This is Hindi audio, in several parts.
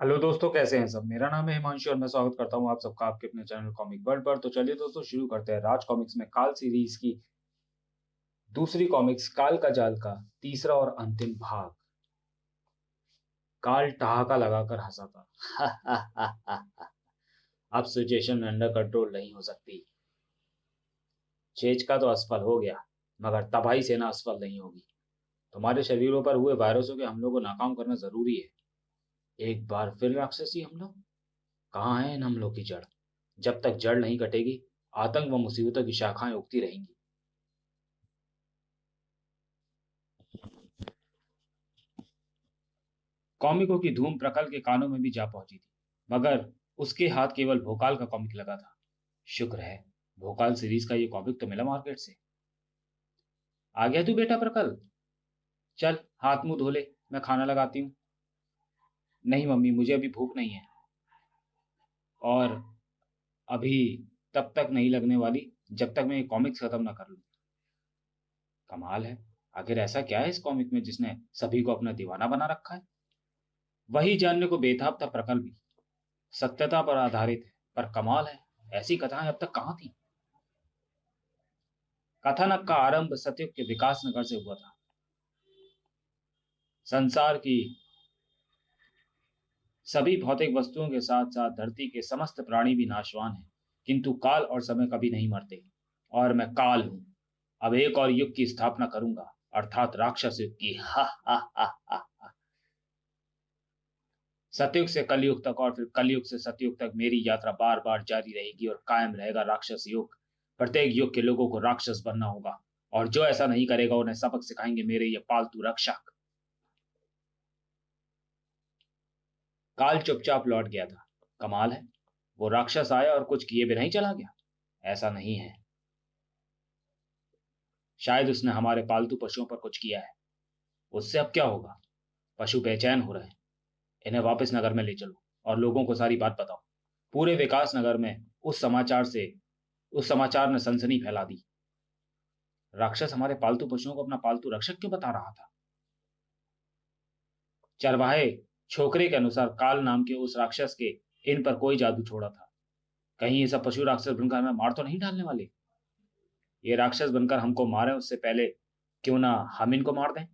हेलो दोस्तों, कैसे हैं सब। मेरा नाम है हिमांशु और मैं स्वागत करता हूं आप सबका आपके अपने चैनल कॉमिक वर्ल्ड पर। तो चलिए दोस्तों, शुरू करते हैं राज कॉमिक्स में काल सीरीज की दूसरी कॉमिक्स काल का जाल का तीसरा और अंतिम भाग। काल ठहाका लगाकर हंसा था। अब सिचुएशन अंडर कंट्रोल नहीं हो सकती। चेज का तो असफल हो गया, मगर तबाही सेना असफल नहीं होगी। तुम्हारे शरीरों पर हुए वायरसों के हमलों को नाकाम करना जरूरी है। एक बार फिर राक्षसी हमला। कहाँ है इन हमलों की जड़। जब तक जड़ नहीं कटेगी, आतंक व मुसीबतों की शाखाएं उगती रहेंगी। कॉमिकों की धूम प्रखल के कानों में भी जा पहुंची थी, मगर उसके हाथ केवल भोकाल का कॉमिक लगा था। शुक्र है, भोकाल सीरीज का ये कॉमिक तो मिला मार्केट से। आ गया तू बेटा प्रकल। चल हाथ मुंह धो ले, मैं खाना लगाती हूँ। नहीं मम्मी, मुझे अभी भूख नहीं है। और अभी तब तक नहीं लगने वाली जब तक मैं ये कॉमिक्स खत्म ना कर लूं। कमाल है, आखिर ऐसा क्या है इस कॉमिक में जिसने सभी को अपना दीवाना बना रखा है। वही जानने को बेताब था प्रकल भी। सत्यता पर आधारित है, पर कमाल है, ऐसी कथाएं अब तक कहाँ थी। कथानक का आरंभ सतयुग के विकास नगर से हुआ था। संसार की सभी भौतिक वस्तुओं के साथ साथ धरती के समस्त प्राणी भी नाशवान हैं, किंतु काल और समय कभी नहीं मरते। और मैं काल हूं। अब एक और युग की स्थापना करूंगा, अर्थात राक्षस युग की। हा हा हा हा। सतयुग से कलयुग तक और फिर कलयुग से सतयुग तक मेरी यात्रा बार बार जारी रहेगी और कायम रहेगा राक्षस युग। प्रत्येक युग के लोगों को राक्षस बनना होगा, और जो ऐसा नहीं करेगा उन्हें सबक सिखाएंगे मेरे ये पालतू रक्षक। काल चुपचाप लौट गया था। कमाल है, वो राक्षस आया और कुछ किए बिना ही चला गया। ऐसा नहीं है, शायद उसने हमारे पालतू पशुओं पर कुछ किया है। उससे अब क्या होगा। पशु बेचैन हो रहे हैं। इन्हें वापस नगर में ले चलो और लोगों को सारी बात बताओ। पूरे विकास नगर में उस समाचार ने सनसनी फैला दी। राक्षस हमारे पालतू पशुओं को अपना पालतू रक्षक क्यों बता रहा था। चरवाहे छोकरे के अनुसार काल नाम के उस राक्षस के इन पर कोई जादू छोड़ा था। कहीं ये सब पशु राक्षस बनकर हमें मार तो नहीं डालने वाले। ये राक्षस बनकर हमको मारे उससे पहले क्यों ना हम इनको मार दें।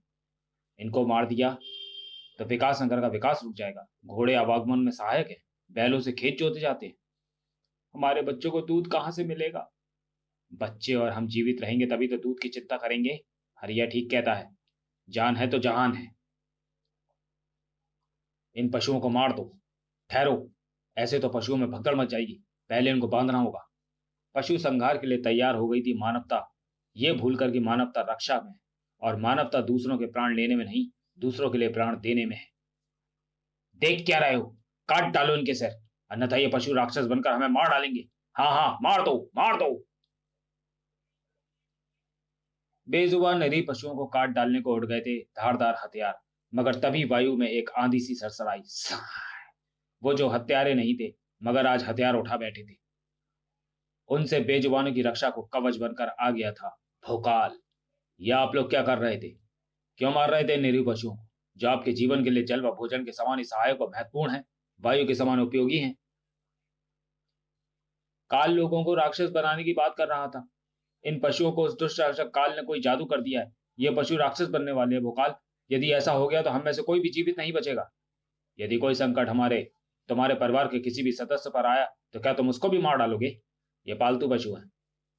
इनको मार दिया तो विकास नगर का विकास रुक जाएगा। घोड़े आवागमन में सहायक है, बैलों से खेत जोते जाते हैं। हमारे बच्चों को दूध कहाँ से मिलेगा। बच्चे और हम जीवित रहेंगे तभी तो दूध की चिंता करेंगे। हरिया ठीक कहता है, जान है तो जहान है। इन पशुओं को मार दो। ठहरो, ऐसे तो पशुओं में भगदड़ मच जाएगी। पहले इनको बांधना होगा। पशु संहार के लिए तैयार हो गई थी मानवता, ये भूलकर कि मानवता रक्षा में है और मानवता दूसरों के प्राण लेने में नहीं, दूसरों के लिए प्राण देने में है। देख क्या रहे हो, काट डालो इनके सिर, अन्यथा ये पशु राक्षस बनकर हमें मार डालेंगे। हाँ हाँ, मार दो मार दो। बेजुबान निरीह पशुओं को काट डालने को उड़ गए थे धारदार हथियार, मगर तभी वायु में एक आंधी सी सरसराई। वो जो हत्यारे नहीं थे, मगर आज हथियार उठा बैठे थे। उनसे बेजुबानों की रक्षा को कवच बनकर आ गया था भोकाल। ये आप लोग क्या कर रहे थे। क्यों मार रहे थे निरीह पशुओं को, जो आपके जीवन के लिए जल व भोजन के समान ही सहायक व महत्वपूर्ण है, वायु के समान उपयोगी हैं। काल लोगों को राक्षस बनाने की बात कर रहा था। इन पशुओं को उस दुष्ट राक्षस काल ने कोई जादू कर दिया है। ये पशु राक्षस बनने वाले हैं भोकाल। यदि ऐसा हो गया तो हम में से कोई भी जीवित नहीं बचेगा। यदि कोई संकट हमारे तुम्हारे परिवार के किसी भी सदस्य पर आया तो क्या तुम उसको भी मार डालोगे। ये पालतू पशु हैं,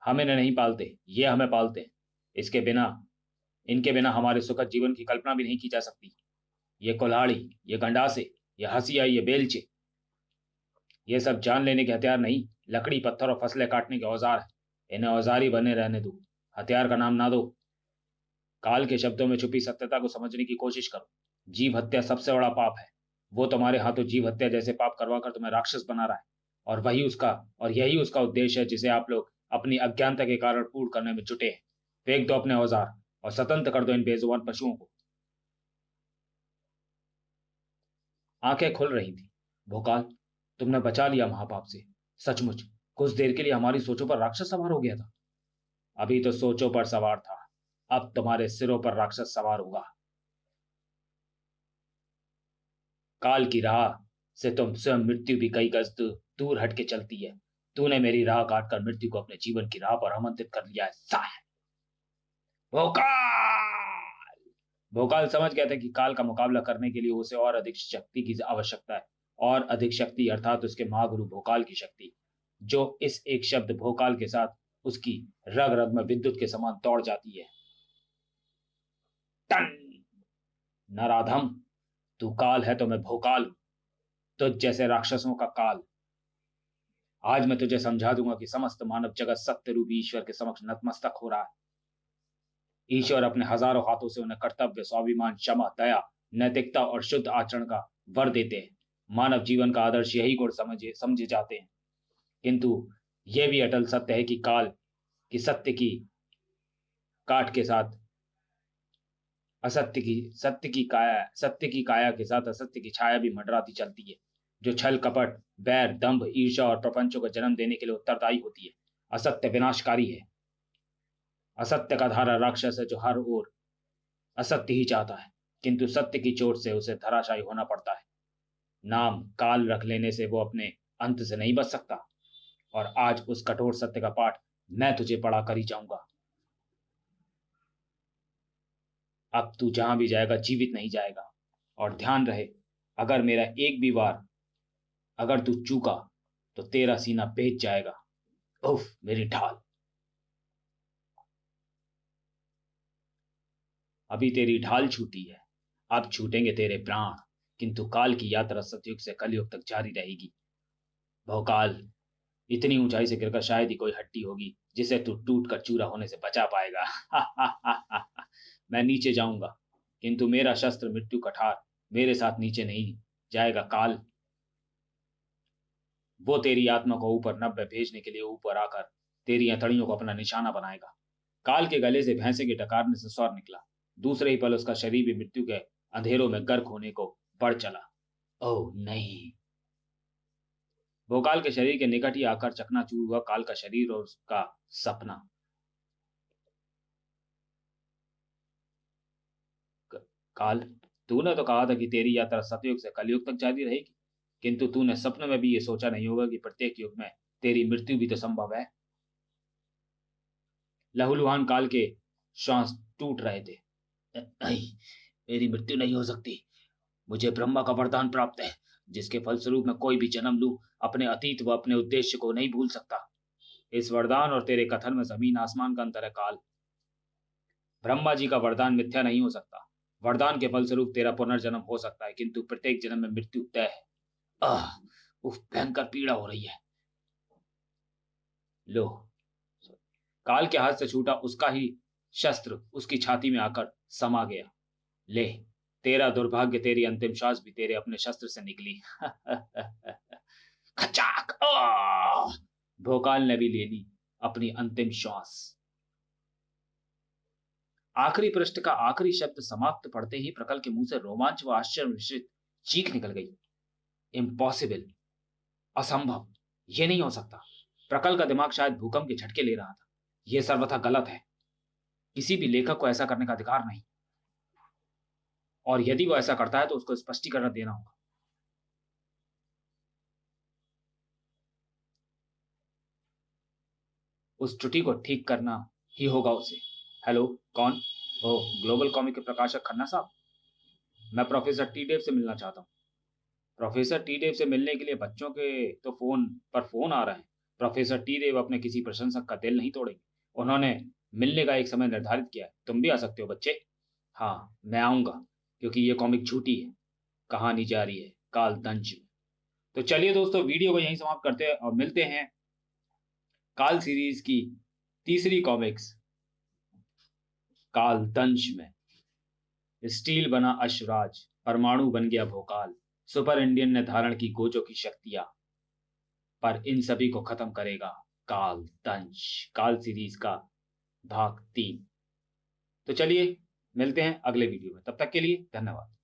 हम इन्हें नहीं पालते, ये हमें पालते हैं। इसके बिना इनके बिना हमारे सुखद जीवन की कल्पना भी नहीं की जा सकती। ये कुल्हाड़ी, ये गंडासे, ये हंसिया, ये बेलचे, ये सब जान लेने के हथियार नहीं, लकड़ी पत्थर और फसलें काटने के औजार हैं। इन्हें औजार ही बने रहने दो, हथियार का नाम ना दो। काल के शब्दों में छुपी सत्यता को समझने की कोशिश करो। जीव हत्या सबसे बड़ा पाप है। वो तुम्हारे हाथों जीव हत्या जैसे पाप करवाकर तुम्हें राक्षस बना रहा है, और यही उसका उद्देश्य है जिसे आप लोग अपनी अज्ञानता के कारण पूर्ण करने में जुटे हैं। फेंक दो अपने औजार और स्वतंत्र कर दो इन बेजुबान पशुओं को। आंखें खुल रही थी। भोकाल, तुमने बचा लिया महापाप से। सचमुच कुछ देर के लिए हमारी सोचों पर राक्षस सवार हो गया था। अभी तो सोचों पर सवार था, अब तुम्हारे सिरों पर राक्षस सवार होगा। काल की राह से तुम स्वयं मृत्यु भी कई गज दूर हट के चलती है। तूने मेरी राह काट कर मृत्यु को अपने जीवन की राह पर आमंत्रित कर लिया है। साय भोकाल! भोकाल समझ गया था कि काल का मुकाबला करने के लिए उसे और अधिक शक्ति की आवश्यकता है। और अधिक शक्ति अर्थात उसके महागुरु भोकाल की शक्ति, जो इस एक शब्द भोकाल के साथ उसकी रग रग में विद्युत के समान दौड़ जाती है। टन! नराधम, तू काल है तो मैं भोकाल हूं, तुझ जैसे राक्षसों का काल। आज मैं तुझे समझा दूंगा कि समस्त मानव जगत सत्य रूपी ईश्वर के समक्ष नतमस्तक हो रहा है। ईश्वर अपने हजारों हाथों से उन्हें कर्तव्य, स्वाभिमान, क्षमा, दया, नैतिकता और शुद्ध आचरण का वर देते हैं। मानव जीवन का आदर्श यही गुण समझे समझे जाते हैं। किंतु यह भी अटल सत्य है कि काल की काट के साथ सत्य की काया के साथ असत्य की छाया भी मंडराती चलती है, जो छल, कपट, बैर, दंभ, ईर्ष्या और प्रपंचों को जन्म देने के लिए उत्तरदायी होती है। असत्य विनाशकारी है। असत्य का धारा राक्षस है, जो हर ओर असत्य ही चाहता है, किंतु सत्य की चोट से उसे धराशायी होना पड़ता है। नाम काल रख लेने से वो अपने अंत से नहीं बच सकता। और आज उस कठोर सत्य का पाठ मैं तुझे पढ़ा कर ही जाऊंगा। अब तू जहां भी जाएगा जीवित नहीं जाएगा। और ध्यान रहे, अगर मेरा एक भी वार अगर तू चूका तो तेरा सीना बेच जाएगा। उफ, मेरी ढाल! अभी तेरी ढाल छूटी है, अब छूटेंगे तेरे प्राण। किंतु काल की यात्रा सतयुग से कलयुग तक जारी रहेगी। भोकाल, इतनी ऊंचाई से गिरकर शायद ही कोई हड्डी होगी जिसे तू टूट कर चूरा होने से बचा पाएगा। मैं नीचे जाऊंगा, किंतु मेरा शस्त्र मृत्यु कठार मेरे साथ नीचे नहीं जाएगा। काल, वो तेरी आत्मा को ऊपर नभ में भेजने के लिए ऊपर आकर तेरी हथेलियों को अपना निशाना बनाएगा। काल के गले से भैंसे के डकारने से स्वर निकला। दूसरे ही पल उसका शरीर भी मृत्यु के अंधेरों में गर्क होने को बढ़ चला। ओह नहीं! भोकाल के शरीर के निकट ही आकर चकनाचूर हुआ काल का शरीर और उसका सपना। काल, तूने तो कहा था कि तेरी यात्रा सतयुग से कलयुग तक जारी रहेगी, किंतु तूने सपने में भी ये सोचा नहीं होगा कि प्रत्येक युग में तेरी मृत्यु भी तो संभव है। लहूलुहान काल के श्वास टूट रहे थे। नहीं, मेरी मृत्यु नहीं हो सकती। मुझे ब्रह्मा का वरदान प्राप्त है, जिसके फलस्वरूप मैं कोई भी जन्म लूं, अपने अतीत व अपने उद्देश्य को नहीं भूल सकता। इस वरदान और तेरे कथन में जमीन आसमान का अंतर है। काल, ब्रह्मा जी का वरदान मिथ्या नहीं हो सकता। वरदान के फलस्वरूप तेरा पुनर्जन्म हो सकता है, किंतु प्रत्येक जन्म में मृत्यु तय है। आह, उफ, भयंकर पीड़ा हो रही है। लो, काल के हाथ से छूटा उसका ही शस्त्र उसकी छाती में आकर समा गया। ले, तेरा दुर्भाग्य, तेरी अंतिम श्वास भी तेरे अपने शस्त्र से निकली। खचाक! भोकाल ने भी ले ली अपनी अंतिम श्वास। आखिरी पृष्ठ का आखिरी शब्द समाप्त पढ़ते ही प्रकल के मुंह से रोमांच व आश्चर्य मिश्रित चीख निकल गई। इम्पॉसिबल, असंभव, यह नहीं हो सकता। प्रकल का दिमाग शायद भूकंप के झटके ले रहा था। यह सर्वथा गलत है। किसी भी लेखक को ऐसा करने का अधिकार नहीं, और यदि वो ऐसा करता है तो उसको स्पष्टीकरण देना होगा। उस त्रुटि को ठीक करना ही होगा उसे। हेलो, कौन? ओ, ग्लोबल कॉमिक के प्रकाशक खन्ना साहब, मैं प्रोफेसर टी डेव से मिलना चाहता हूँ। प्रोफेसर टी डेव से मिलने के लिए बच्चों के तो फोन आ रहे हैं। प्रोफेसर टी डेव अपने किसी प्रशंसक का दिल नहीं तोड़ेंगे। उन्होंने मिलने का एक समय निर्धारित किया है। तुम भी आ सकते हो बच्चे। हाँ, मैं आऊंगा, क्योंकि ये कॉमिक झूठी है। कहानी जारी है काल दंश में। तो चलिए दोस्तों, वीडियो को यहीं समाप्त करते हैं और मिलते हैं काल सीरीज की तीसरी कॉमिक्स काल दंश में। स्टील बना अश्वराज, परमाणु बन गया भोकाल, सुपर इंडियन ने धारण की गोजों की शक्तियां, पर इन सभी को खत्म करेगा काल दंश। काल सीरीज का भाग 3। तो चलिए मिलते हैं अगले वीडियो में। तब तक के लिए धन्यवाद।